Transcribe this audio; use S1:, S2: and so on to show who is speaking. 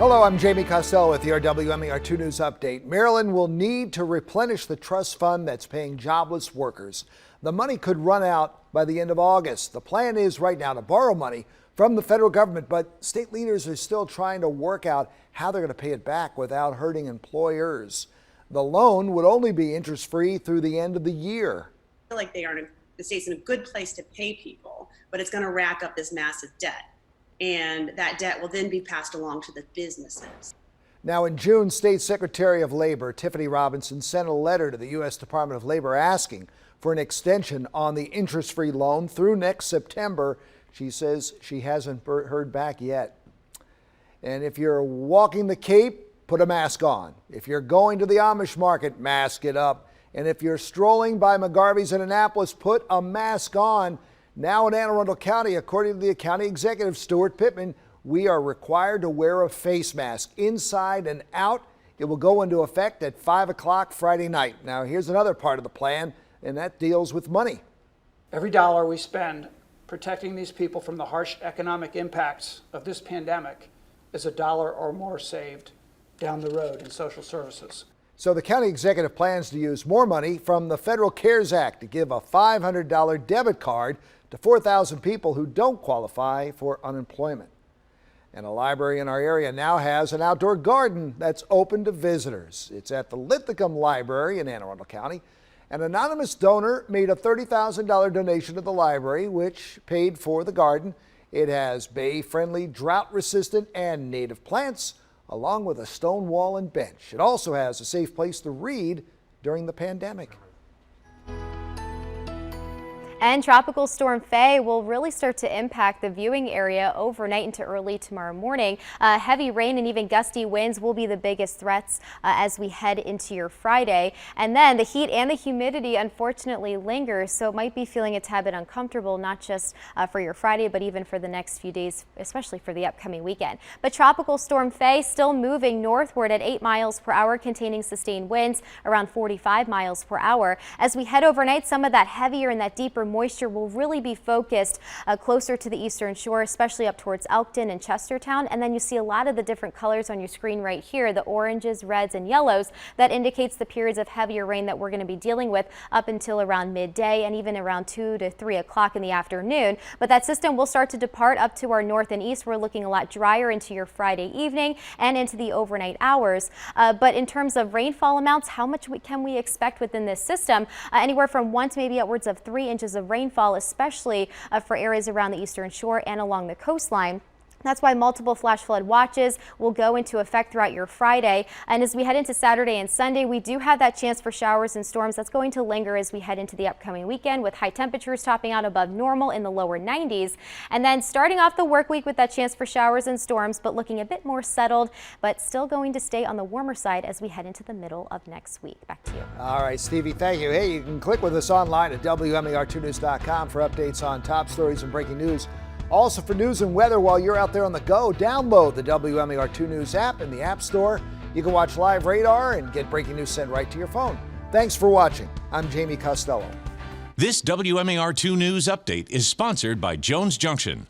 S1: Hello, I'm Jamie Costello with your WMAR 2 News Update. Maryland will need to replenish the trust fund that's paying jobless workers. The money could run out by the end of August. The plan is right now to borrow money from the federal government, but state leaders are still trying to work out how they're going to pay it back without hurting employers. The loan would only be interest-free through the end of the year.
S2: I feel like the state's in a good place to pay people, but it's going to rack up this massive debt. And that debt will then be passed along to the businesses.
S1: Now, in June, State Secretary of Labor Tiffany Robinson sent a letter to the U.S. Department of Labor asking for an extension on the interest-free loan through next September. She says she hasn't heard back yet. And if you're walking the Cape, put a mask on. If you're going to the Amish market, mask it up. And if you're strolling by McGarvey's in Annapolis, put a mask on. Now in Anne Arundel County, according to the county executive, Stuart Pittman, we are required to wear a face mask inside and out. It will go into effect at 5 o'clock Friday night. Now, here's another part of the plan, and that deals with money.
S3: Every dollar we spend protecting these people from the harsh economic impacts of this pandemic is a dollar or more saved down the road in social services.
S1: So the county executive plans to use more money from the Federal CARES Act to give a $500 debit card to 4,000 people who don't qualify for unemployment. And a library in our area now has an outdoor garden that's open to visitors. It's at the Linthicum Library in Anne Arundel County. An anonymous donor made a $30,000 donation to the library, which paid for the garden. It has bay-friendly, drought-resistant, and native plants, along with a stone wall and bench. It also has a safe place to read during the pandemic.
S4: And Tropical Storm Faye will really start to impact the viewing area overnight into early tomorrow morning. Heavy rain and even gusty winds will be the biggest threats as we head into your Friday. And then the heat and the humidity unfortunately linger, so it might be feeling a tad bit uncomfortable, not just for your Friday, but even for the next few days, especially for the upcoming weekend. But Tropical Storm Faye still moving northward at 8 miles per hour, containing sustained winds around 45 miles per hour. As we head overnight, some of that heavier and that deeper moisture will really be focused closer to the eastern shore, especially up towards Elkton and Chestertown. And then you see a lot of the different colors on your screen right here, the oranges, reds, and yellows. That indicates the periods of heavier rain that we're going to be dealing with up until around midday and even around 2 to 3 o'clock in the afternoon. But that system will start to depart up to our north and east. We're looking a lot drier into your Friday evening and into the overnight hours. But in terms of rainfall amounts, how much can we expect within this system? Anywhere from 1 to maybe upwards of 3 inches of rainfall, especially for areas around the eastern shore and along the coastline. That's why multiple flash flood watches will go into effect throughout your Friday. And as we head into Saturday and Sunday, we do have that chance for showers and storms that's going to linger as we head into the upcoming weekend, with high temperatures topping out above normal in the lower 90s. And then starting off the work week with that chance for showers and storms, but looking a bit more settled, but still going to stay on the warmer side as we head into the middle of next week. Back to you.
S1: All right, Stevie, thank you. Hey, you can click with us online at WMAR2news.com for updates on top stories and breaking news. Also, for news and weather while you're out there on the go, download the WMAR 2 News app in the App Store. You can watch live radar and get breaking news sent right to your phone. Thanks for watching. I'm Jamie Costello.
S5: This WMAR 2 News Update is sponsored by Jones Junction.